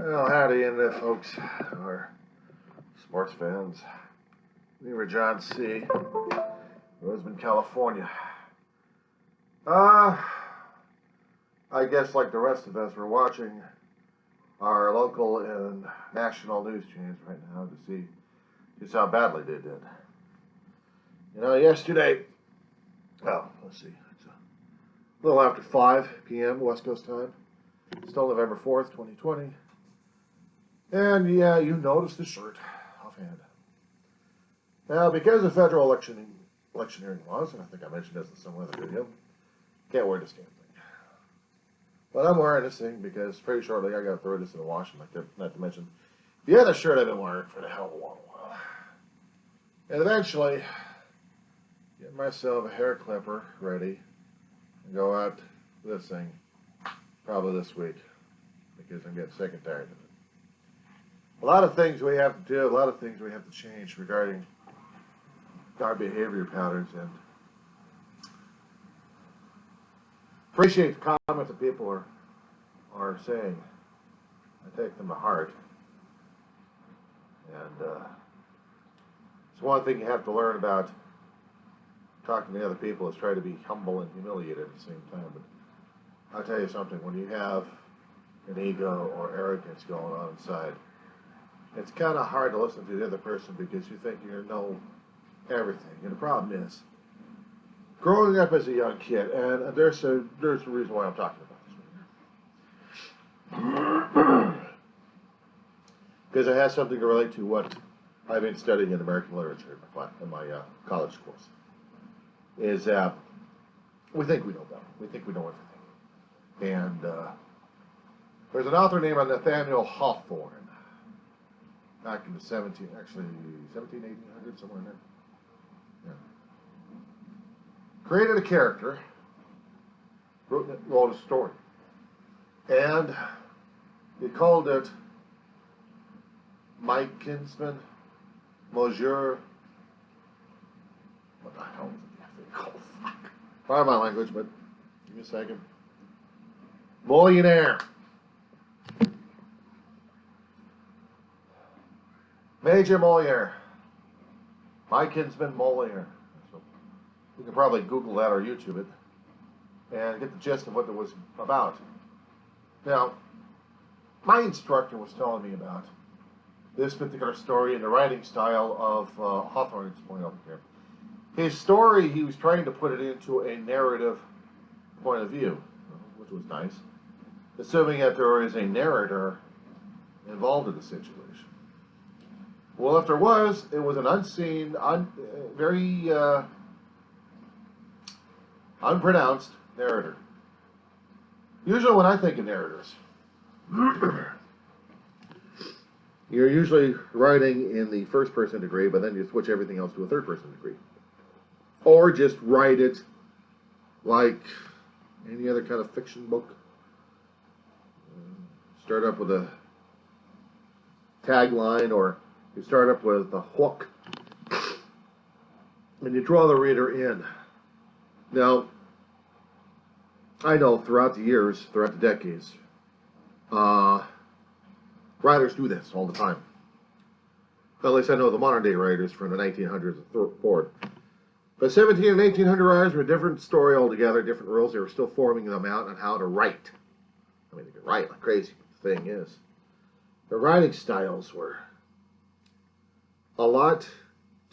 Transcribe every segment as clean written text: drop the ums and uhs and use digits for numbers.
Well, howdy in there, folks, or sports fans. We were John C., Roseman, California. I guess like the rest of us, we're watching our local and national news channels right now to see just how badly they did. You know, yesterday, well, let's see, it's a little after 5 p.m. West Coast time, still November 4th, 2020. And yeah, you noticed the shirt offhand. Now, because of federal electioneering laws, and I think I mentioned this in some other video, can't wear this damn thing. But I'm wearing this thing because pretty shortly I got to throw this in the wash, not to mention the other shirt I've been wearing for a hell of a long while. And eventually, get myself a hair clipper ready and go out with this thing probably this week because I'm getting sick and tired of it. A lot of things we have to do, a lot of things we have to change regarding our behavior patterns, and appreciate the comments that people are saying. I take them to heart. And it's one thing you have to learn about talking to other people is try to be humble and humiliated at the same time. But I'll tell you something, when you have an ego or arrogance going on inside, it's kind of hard to listen to the other person because you think you know everything. And the problem is, growing up as a young kid, and there's a reason why I'm talking about this right here. Because it has something to relate to what I've been studying in American literature in my college course. Is that we think we know better. We think we know everything. And there's an author named Nathaniel Hawthorne. Back in the 1800s, somewhere in there. Yeah. Created a character, wrote a story. And he called it My Kinsman, Monsieur. What the hell is it called? Fuck. Pardon my language, but give me a second. Millionaire. Major Moliere. My Kinsman Moliere. So you can probably Google that or YouTube it and get the gist of what it was about. Now, my instructor was telling me about this particular story and the writing style of Hawthorne. It's point over here. His story, he was trying to put it into a narrative point of view, which was nice, assuming that there is a narrator involved in the situation. Well, if there was, it was an unseen, very unpronounced narrator. Usually when I think of narrators, you're usually writing in the first person degree, but then you switch everything else to a third person degree. Or just write it like any other kind of fiction book. Start up with a tagline, or you start up with a hook, and you draw the reader in. Now, I know throughout the years, throughout the decades, writers do this all the time. At least I know the modern day writers from the 1900s and forward. But 17 and 1800 writers were a different story altogether, different rules. They were still forming them out on how to write. I mean, they could write like crazy, but the thing is, the writing styles were a lot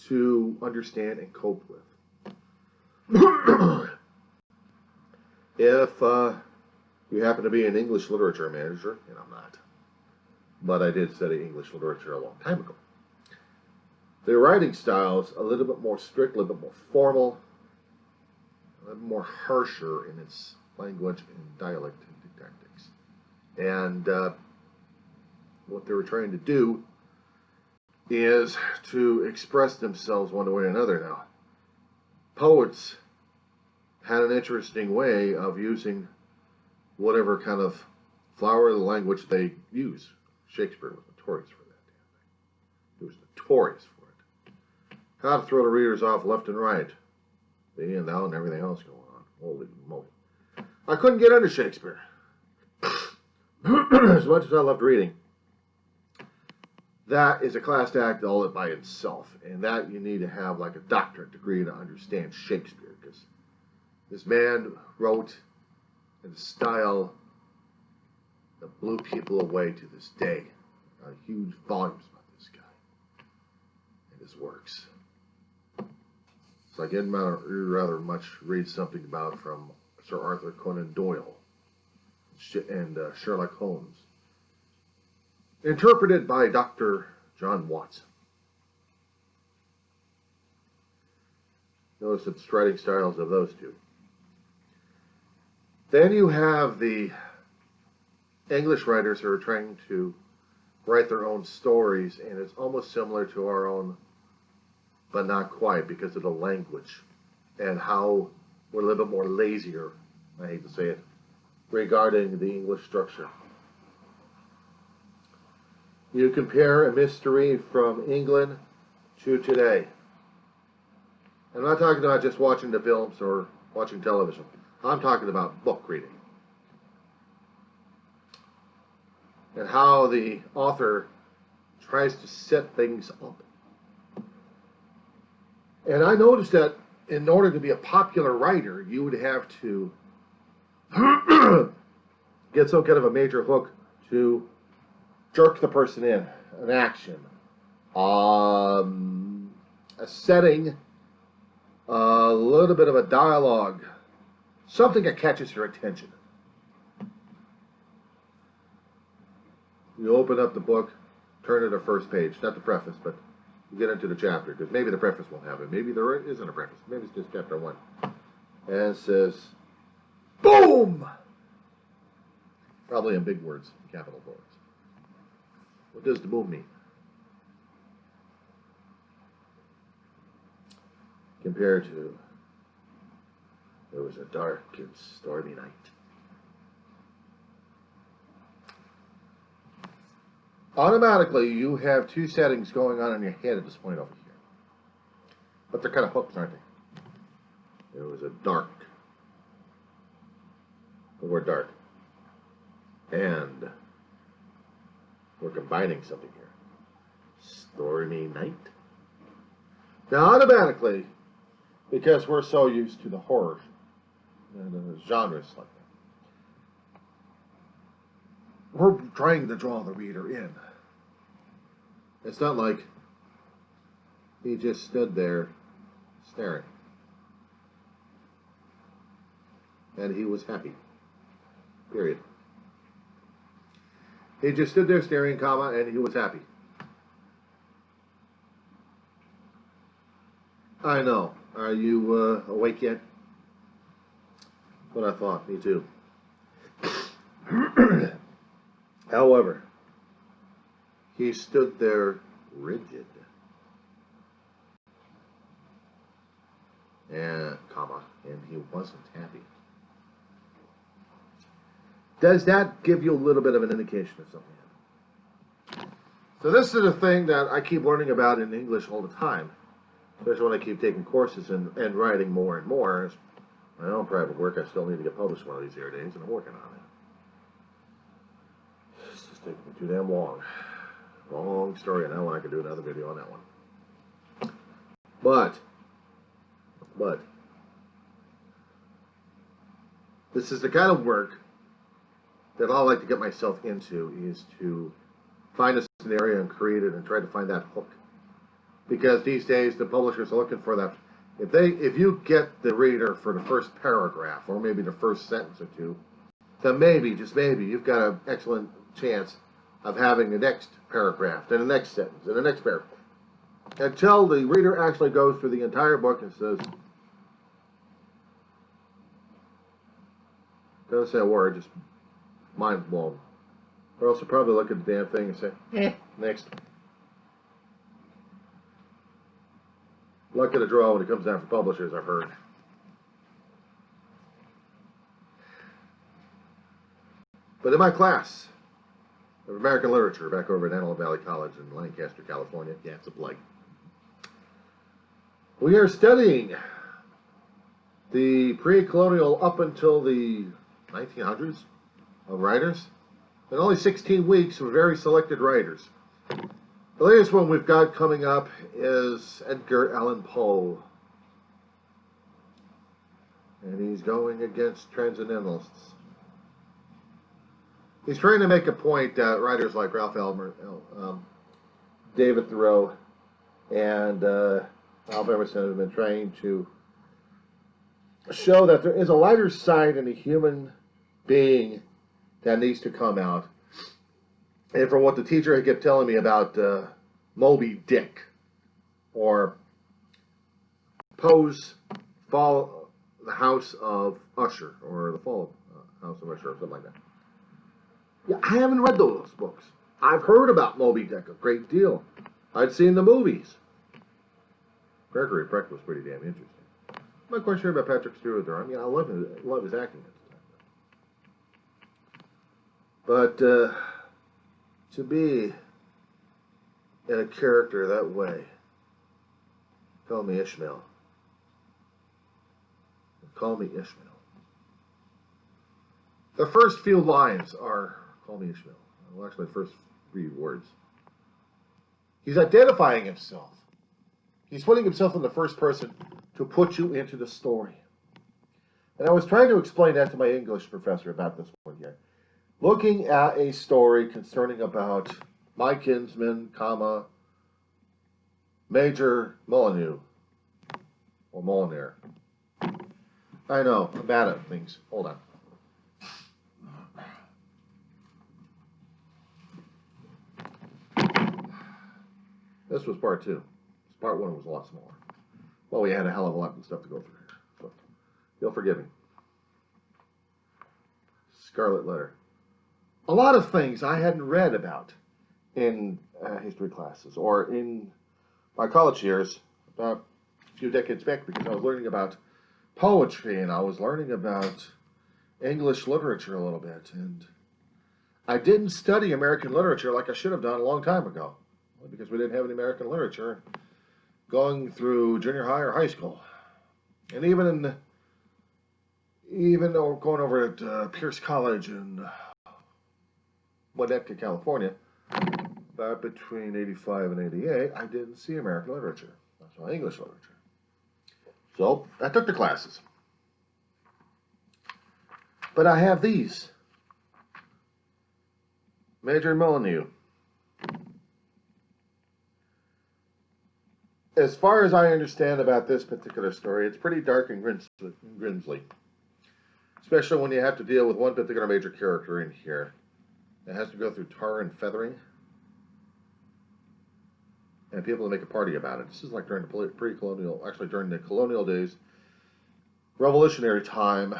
to understand and cope with. If you happen to be an English literature major, and I'm not, but I did study English literature a long time ago, the writing style is a little bit more strict, a little bit more formal, a little more harsher in its language and dialect and tactics. And what they were trying to do is to express themselves one way or another. Now, poets had an interesting way of using whatever kind of flower of the language they use. Shakespeare was notorious for that. He was notorious for it. How to throw the readers off left and right. The and thou and everything else going on. Holy moly. I couldn't get into Shakespeare. As much as I loved reading. that is a class act all by itself, and that you need to have like a doctorate degree to understand Shakespeare, because this man wrote in a style that blew people away to this day. Huge volumes about this guy and his works. So I did rather much read something about from Sir Arthur Conan Doyle and Sherlock Holmes, interpreted by Dr. John Watson. Notice the writing styles of those two. Then you have the English writers who are trying to write their own stories, and it's almost similar to our own, but not quite, because of the language and how we're a little bit more lazier, I hate to say it, regarding the English structure. You compare a mystery from England to today. I'm not talking about just watching the films or watching television. I'm talking about book reading. And how the author tries to set things up. And I noticed that in order to be a popular writer, you would have to get some kind of a major hook to jerk the person in, an action, a setting, a little bit of a dialogue, something that catches your attention. You open up the book, turn to the first page, not the preface, but you get into the chapter, because maybe the preface won't have it. Maybe there isn't a preface. Maybe it's just chapter 1. And it says, boom! Probably in big words, capital words. What does the boom mean? Compared to, there was a dark and stormy night. Automatically, you have two settings going on in your head at this point over here. But they're kind of hooks, aren't they? It was a dark. The word dark. And we're combining something here. Stormy night. Now, automatically, because we're so used to the horror and genres like that, we're trying to draw the reader in. It's not like he just stood there staring. And he was happy. Period. He just stood there staring, comma, and he was happy. I know. Are you awake yet? What I thought. Me too. However, he stood there rigid. And, comma, and he wasn't happy. Does that give you a little bit of an indication of something? So this is a thing that I keep learning about in English all the time, especially when I keep taking courses and writing more and more. As my own private work, I still need to get published one of these here days, and I'm working on it. It's just taking me too damn long. Long story, and I want to do another video on that one. But, this is the kind of work that I like to get myself into, is to find a scenario and create it and try to find that hook. Because these days the publishers are looking for that. If you get the reader for the first paragraph or maybe the first sentence or two, then maybe, just maybe, you've got an excellent chance of having the next paragraph, then the next sentence, and the next paragraph. Until the reader actually goes through the entire book and says, doesn't say a word, just mind blown. Or else you'll probably look at the damn thing and say, next. Luck of the draw when it comes down for publishers, I've heard. But in my class of American Literature back over at Antelope Valley College in Lancaster, California, yeah, it's a blight, we are studying the pre-colonial up until the 1900s of writers, and only 16 weeks of very selected writers. The latest one we've got coming up is Edgar Allan Poe. And he's going against transcendentalists. He's trying to make a point that writers like Ralph Elmer, David Thoreau, and Ralph Emerson have been trying to show that there is a lighter side in a human being that needs to come out. And from what the teacher had kept telling me about Moby Dick, or Poe's Fall, the House of Usher, or the Fall of House of Usher, or something like that. Yeah, I haven't read those books. I've heard about Moby Dick a great deal. I'd seen the movies. Gregory Peck was pretty damn interesting. I'm not quite sure about Patrick Stewart there. I mean, I love his acting at the time. But to be in a character that way, call me Ishmael. Call me Ishmael. The first few lines are, call me Ishmael. Well, actually, the first 3 words. He's identifying himself. He's putting himself in the first person to put you into the story. And I was trying to explain that to my English professor about this one here. Looking at a story concerning about my kinsman, comma, Major Molyneux, or Molyneux. I know, I'm bad at things. Hold on. This was part 2. Part 1 was a lot smaller. Well, we had a hell of a lot of stuff to go through here. So, you'll forgive me. Scarlet Letter. A lot of things I hadn't read about in history classes or in my college years about a few decades back, because I was learning about poetry and I was learning about English literature a little bit. And I didn't study American literature like I should have done a long time ago, because we didn't have any American literature going through junior high or high school. And even though going over at Pierce College in Winnetka, California, about between 85 and 88, I didn't see American literature. I saw English literature. So I took the classes. But I have these. Major Molyneux. As far as I understand about this particular story, it's pretty dark and grisly. Especially when you have to deal with one particular major character in here that has to go through tar and feathering. And people make a party about it. This is like during the pre-colonial, actually during the colonial days, revolutionary time,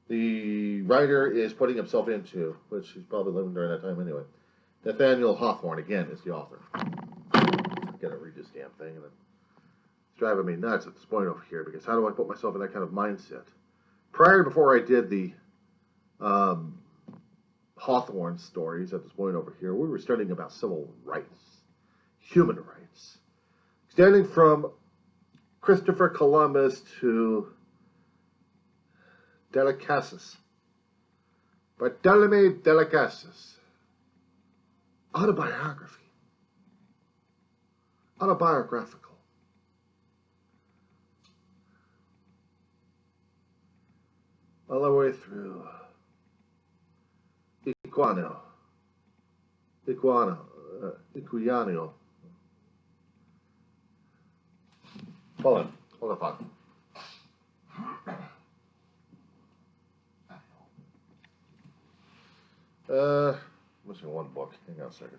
the writer is putting himself into, which he's probably living during that time anyway. Nathaniel Hawthorne, again, is the author. I gotta read this damn thing, and it's driving me nuts at this point over here, because how do I put myself in that kind of mindset? Before I did the Hawthorne stories at this point over here, we were studying about civil rights, human rights, extending from Christopher Columbus to Delicasis, Bartholomew Delicasis, autobiographical. All the way through Equiano. Hold on. Missing one book. Hang on a second.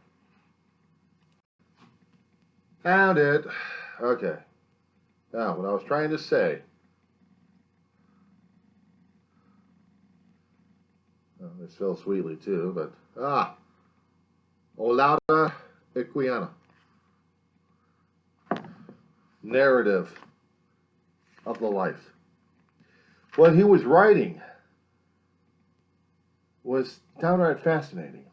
Found it. Okay. Now, what I was trying to say. They spell sweetly too, but Olaudah Equiano. Narrative of the life. What he was writing was downright fascinating.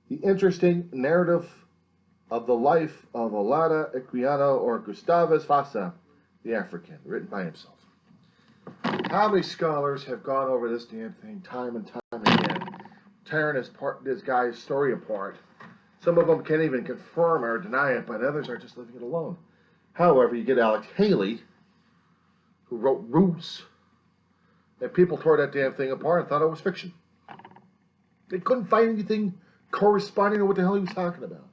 The interesting narrative of the life of Olaudah Equiano, or Gustavus Vassa, the African, written by himself. How many scholars have gone over this damn thing time and time again, tearing this guy's story apart Some of them can't even confirm or deny it, but others are just leaving it alone. However, you get Alex Haley, who wrote Roots, and people tore that damn thing apart and thought it was fiction. They couldn't find anything corresponding to what the hell he was talking about.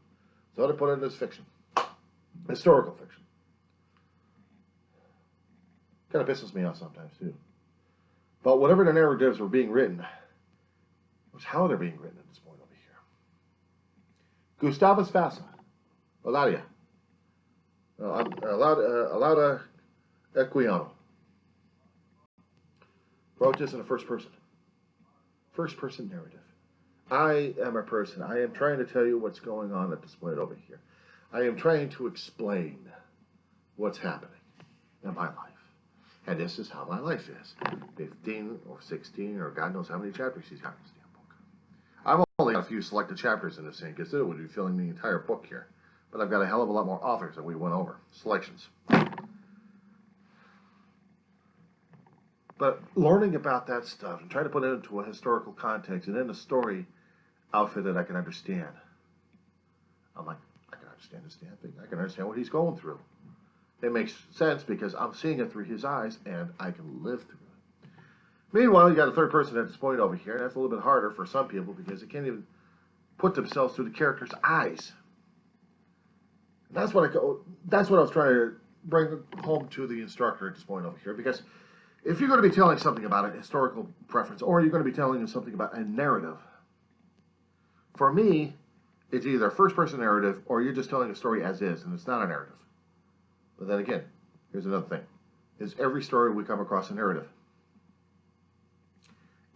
So they put it as fiction. Historical fiction. Kind of pisses me off sometimes, too. But whatever the narratives were being written, it was how they're being written at this point over here. Gustavus Vassa, Eladia, Alauda Equiano, wrote this in the first person. First person narrative. I am a person. I am trying to tell you what's going on at this point over here. I am trying to explain what's happening in my life. And this is how my life is. 15 or 16 or God knows how many chapters he's got in this damn book. I've only got a few selected chapters in this thing because it would be filling the entire book here. But I've got a hell of a lot more authors that we went over. Selections. But learning about that stuff and trying to put it into a historical context and in a story outfit that I can understand. I'm like, I can understand this damn thing. I can understand what he's going through. It makes sense because I'm seeing it through his eyes and I can live through it. Meanwhile, you got a third person at this point over here, and that's a little bit harder for some people because they can't even put themselves through the character's eyes. And that's what I was trying to bring home to the instructor at this point over here, because if you're going to be telling something about a historical preference, or you're going to be telling something about a narrative, for me, it's either a first-person narrative or you're just telling a story as is, and it's not a narrative. But then again, here's another thing. Is every story we come across a narrative?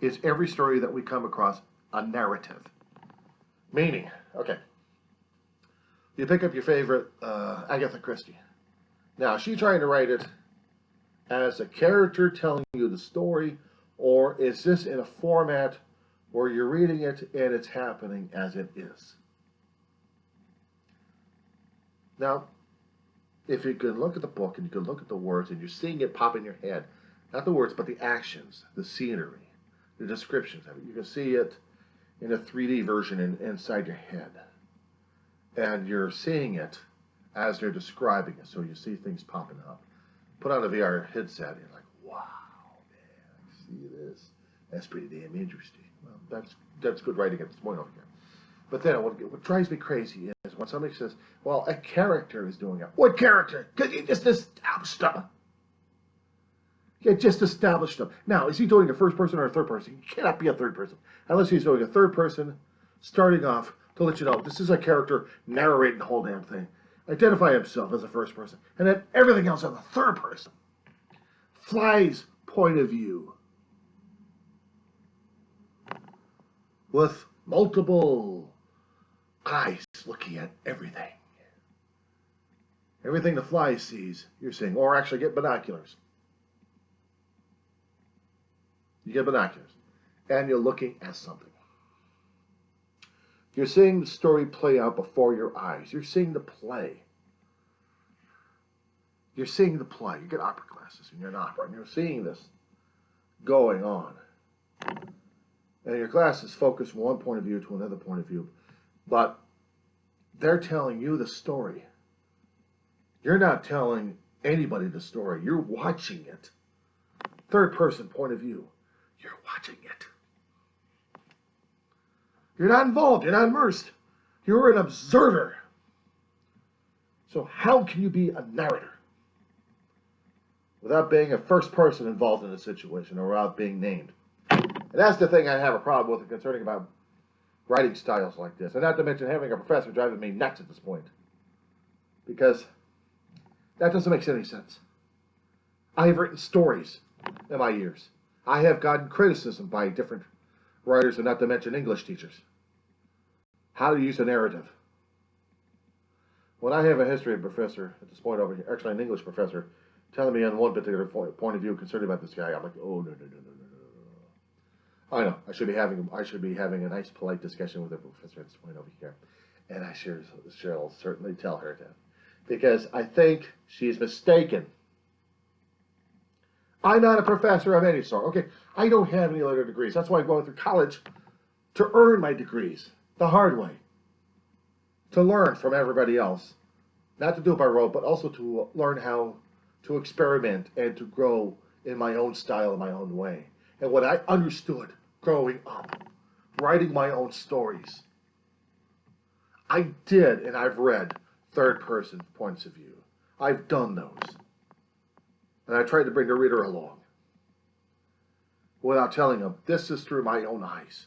Is every story that we come across a narrative? Meaning, okay, you pick up your favorite Agatha Christie. Now, is she trying to write it as a character telling you the story, or is this in a format where you're reading it and it's happening as it is? Now, if you can look at the book and you can look at the words and you're seeing it pop in your head, not the words, but the actions, the scenery, the descriptions of it, you can see it in a 3D version inside your head. And you're seeing it as they're describing it, so you see things popping up. Put on a VR headset, and you're like, wow, man, I see this. That's pretty damn interesting. Well, that's good writing at this point over here. But then what drives me crazy is when somebody says, well, a character is doing it. What character? Because you just established them. You just established them. Now, is he doing a first person or a third person? He cannot be a third person. Unless he's doing a third person, starting off to let you know, this is a character narrating the whole damn thing. Identify himself as a first person. And then everything else as a third person. Fly's point of view. With multiple eyes looking at everything. Everything the fly sees, you're seeing. Or actually get binoculars. You get binoculars. And you're looking at something. You're seeing the story play out before your eyes. You're seeing the play. You're seeing the play. You get opera classes and you're an opera, and you're seeing this going on. And your classes focus from one point of view to another point of view. But they're telling you the story. You're not telling anybody the story. You're watching it. Third person point of view. You're watching it. You're not involved. You're not immersed. You're an observer. So how can you be a narrator without being a first person involved in a situation or without being named? And that's the thing I have a problem with concerning about writing styles like this. And not to mention having a professor driving me nuts at this point. Because that doesn't make any sense. I have written stories in my years. I have gotten criticism by different writers, and not to mention English teachers. How to use a narrative. When I have a history professor at this point over here, actually an English professor, telling me on one particular point of view concerning about this guy, I'm like, oh, no. I know. I should be having a nice, polite discussion with the professor at this point over here. And I shall certainly tell her that. Because I think she's mistaken. I'm not a professor of any sort. Okay, I don't have any other degrees. That's why I'm going through college, to earn my degrees the hard way. to learn from everybody else. Not to do it by rote, but also to learn how to experiment and to grow in my own style, in my own way. And what I understood growing up, writing my own stories, I did, and I've read third-person points of view. I've done those. And I tried to bring the reader along without telling them, this is through my own eyes.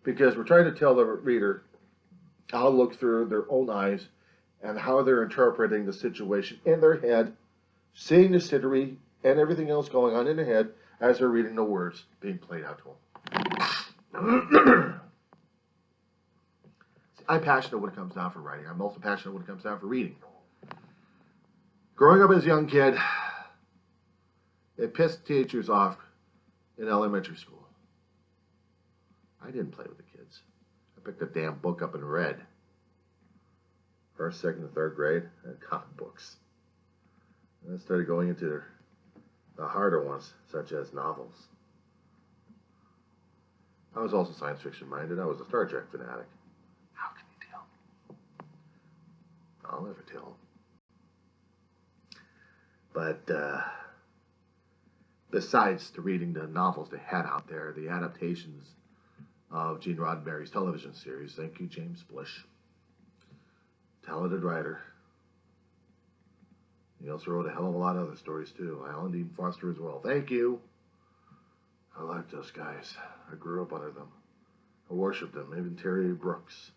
Because we're trying to tell the reader how to look through their own eyes and how they're interpreting the situation in their head, seeing the scenery and everything else going on in their head as they're reading the words being played out to them. I'm passionate when it comes down for writing. I'm also passionate when it comes down for reading. Growing up as a young kid, it pissed teachers off in elementary school. I didn't play with the kids. I picked a damn book up and read. First, second, and third grade, and comic books. And I started going into the harder ones, such as novels. I was also science fiction minded. I was a Star Trek fanatic. How can you tell? I'll never tell. But besides the reading the novels they had out there, the adaptations of Gene Roddenberry's television series, thank you, James Blish, talented writer. He also wrote a hell of a lot of other stories too. Alan Dean Foster as well. Thank you. I like those guys. I grew up under them. I worshipped them. Even Terry Brooks.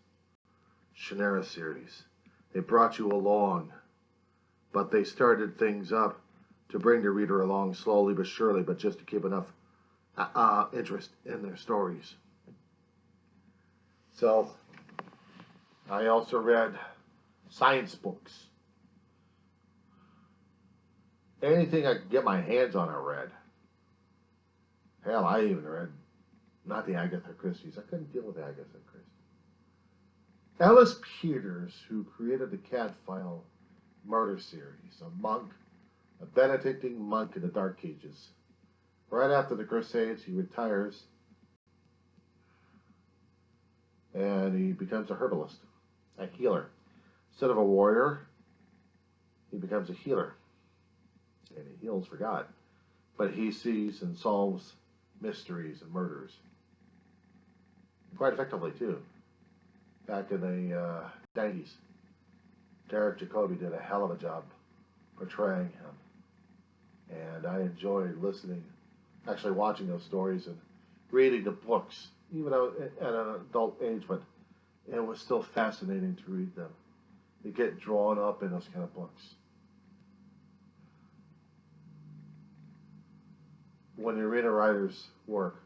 Shannara series. They brought you along, but they started things up to bring the reader along slowly but surely, but just to keep enough interest in their stories. So, I also read science books. Anything I could get my hands on, I read. Hell, I even read, not the Agatha Christie's. I couldn't deal with Agatha Christie. Ellis Peters, who created the Cat File murder series, a monk, a Benedictine monk in the Dark Ages. Right after the Crusades, he retires and he becomes a herbalist, a healer. Instead of a warrior, he becomes a healer. And he heals for God. But he sees and solves mysteries and murders. Quite effectively, too. Back in the 90s, Derek Jacobi did a hell of a job portraying him. And I enjoyed listening, actually watching those stories and reading the books, even at an adult age, but it was still fascinating to read them. You get drawn up in those kind of books. When you read a writer's work,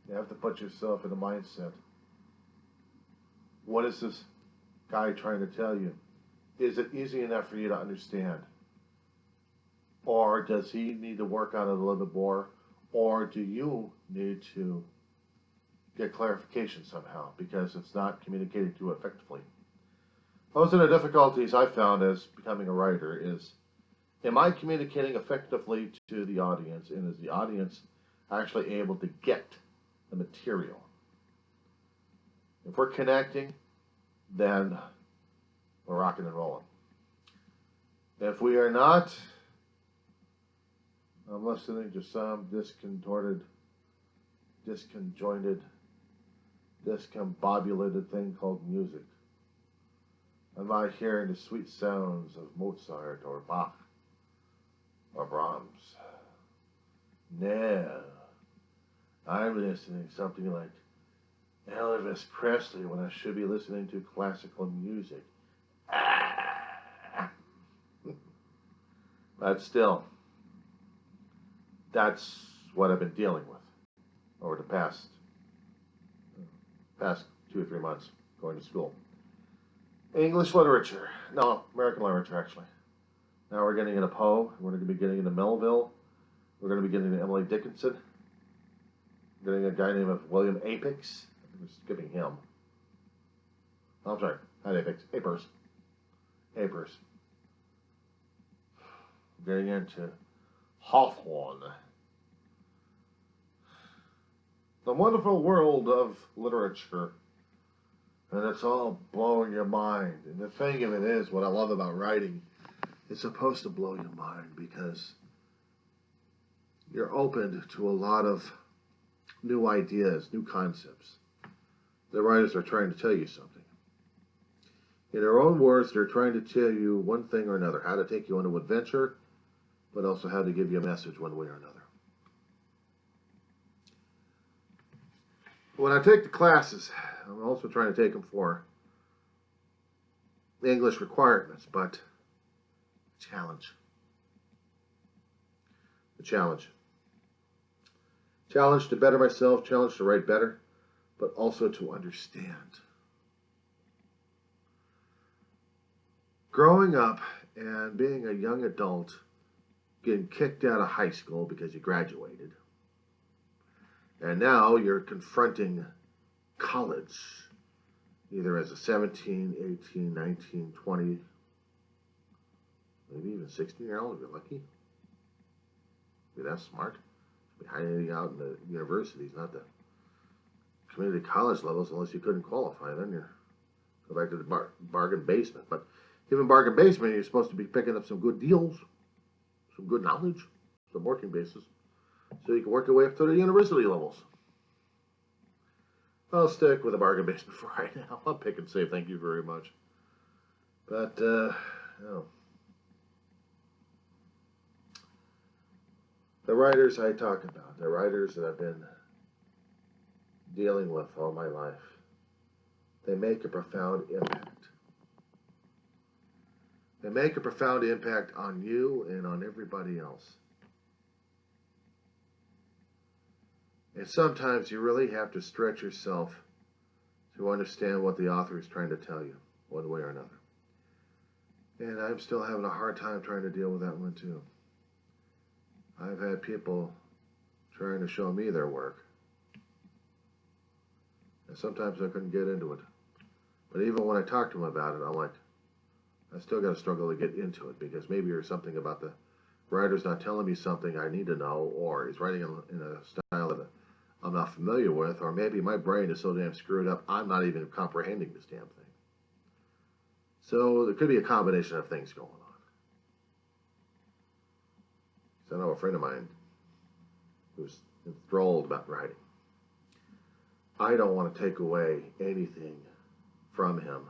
you have to put yourself in the mindset. What is this guy trying to tell you? Is it easy enough for you to understand? Or does he need to work on it a little bit more? Or do you need to get clarification somehow because it's not communicating too effectively? Those are the difficulties I found as becoming a writer is, am I communicating effectively to the audience, and is the audience actually able to get the material? If we're connecting, then we're rocking and rolling. If we are not, I'm listening to some disconjointed, discombobulated thing called music. I'm not hearing the sweet sounds of Mozart or Bach or Brahms. No. I'm listening to something like Elvis Presley when I should be listening to classical music. But still, that's what I've been dealing with over the past 2 or 3 months going to school. English literature. No, American literature, actually. Now we're getting into Poe. We're going to be getting into Melville. We're going to be getting into Emily Dickinson. We're getting a guy named William Apix. I think we're skipping him. Oh, I'm sorry, not Apix. Apers. Getting into Hawthorne. The wonderful world of literature And it's all blowing your mind. And the thing of it is, what I love about writing, it's supposed to blow your mind because you're open to a lot of new ideas, new concepts. The writers are trying to tell you something. In their own words, they're trying to tell you one thing or another, how to take you on an adventure, but also how to give you a message one way or another. When I take the classes, I'm also trying to take them for English requirements, but challenge. The challenge. Challenge to better myself, challenge to write better, but also to understand. Growing up and being a young adult, getting kicked out of high school because you graduated, and now you're confronting college, either as a 17, 18, 19, 20, maybe even 16-year-old if you're lucky. Be that smart. Be hiding out in the universities, not the community college levels, unless you couldn't qualify. Then you go back to the bargain basement. But even bargain basement, you're supposed to be picking up some good deals, some good knowledge, some working bases, so you can work your way up to the university levels. I'll stick with the bargain basement for right now. I'll pick and say thank you very much. But, no. The writers I talk about, the writers that I've been dealing with all my life, they make a profound impact. They make a profound impact on you and on everybody else. And sometimes you really have to stretch yourself to understand what the author is trying to tell you, one way or another. And I'm still having a hard time trying to deal with that one too. I've had people trying to show me their work. And sometimes I couldn't get into it. But even when I talk to them about it, I'm like, I still got to struggle to get into it because maybe there's something about the writer's not telling me something I need to know, or he's writing in a style that I'm not familiar with, or maybe my brain is so damn screwed up I'm not even comprehending this damn thing. So there could be a combination of things going on. So I know a friend of mine who's enthralled about writing. I don't want to take away anything from him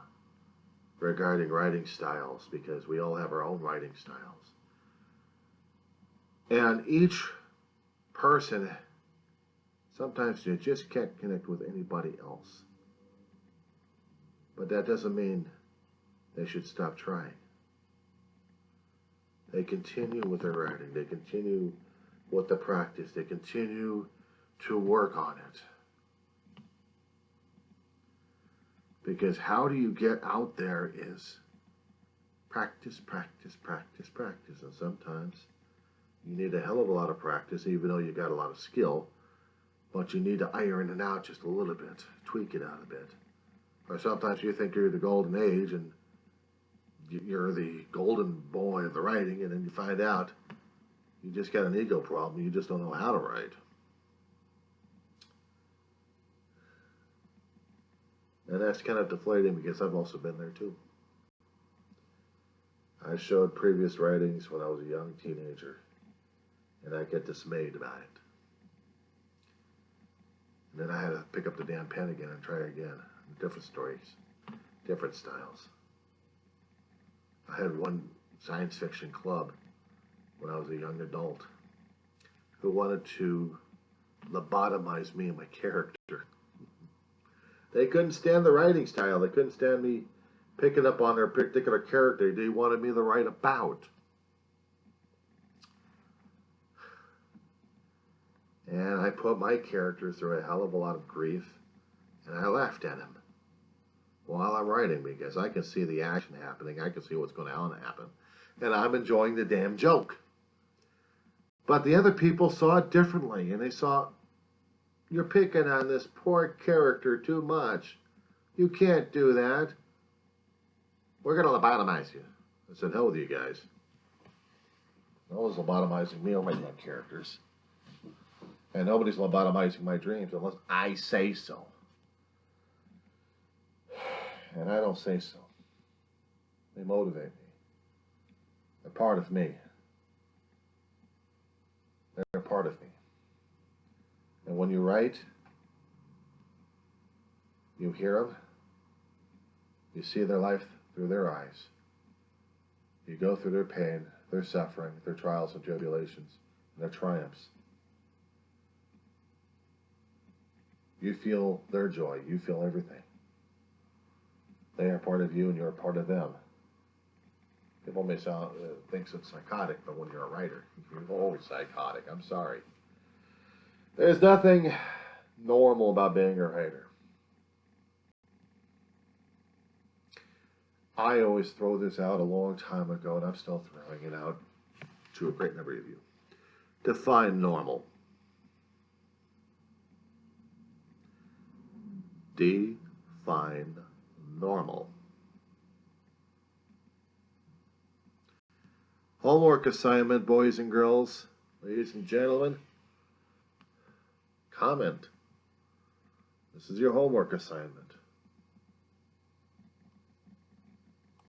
regarding writing styles because we all have our own writing styles. And each person, sometimes you just can't connect with anybody else. But that doesn't mean they should stop trying. They continue with their writing. They continue with the practice. They continue to work on it. Because how do you get out there is practice, practice, practice, practice. And sometimes you need a hell of a lot of practice, even though you got a lot of skill. But you need to iron it out just a little bit, tweak it out a bit. Or sometimes you think you're the golden age and you're the golden boy of the writing, and then you find out you just got an ego problem. You just don't know how to write. And that's kind of deflating because I've also been there too. I showed previous writings when I was a young teenager, and I get dismayed by it. And then I had to pick up the damn pen again and try again. Different stories, different styles. I had one science fiction club when I was a young adult who wanted to lobotomize me and my character. They couldn't stand the writing style. They couldn't stand me picking up on their particular character. They wanted me to write about. And I put my character through a hell of a lot of grief, and I laughed at him while I'm writing because I can see the action happening. I can see what's going to happen. And I'm enjoying the damn joke. But the other people saw it differently, and they saw, you're picking on this poor character too much. You can't do that. We're going to lobotomize you. I said, hell with you guys. No one's lobotomizing me or my damn characters. And nobody's lobotomizing my dreams unless I say so. And I don't say so. They motivate me. They're part of me. They're part of me. And when you write, you hear them, you see their life through their eyes. You go through their pain, their suffering, their trials and tribulations, and their triumphs. You feel their joy. You feel everything. They are part of you and you're a part of them. People may think it's psychotic, but when you're a writer, you're always psychotic. I'm sorry. There's nothing normal about being a writer. I always throw this out a long time ago, and I'm still throwing it out to a great number of you. Define normal. Define normal. Homework assignment, boys and girls, ladies and gentlemen. Comment. This is your homework assignment.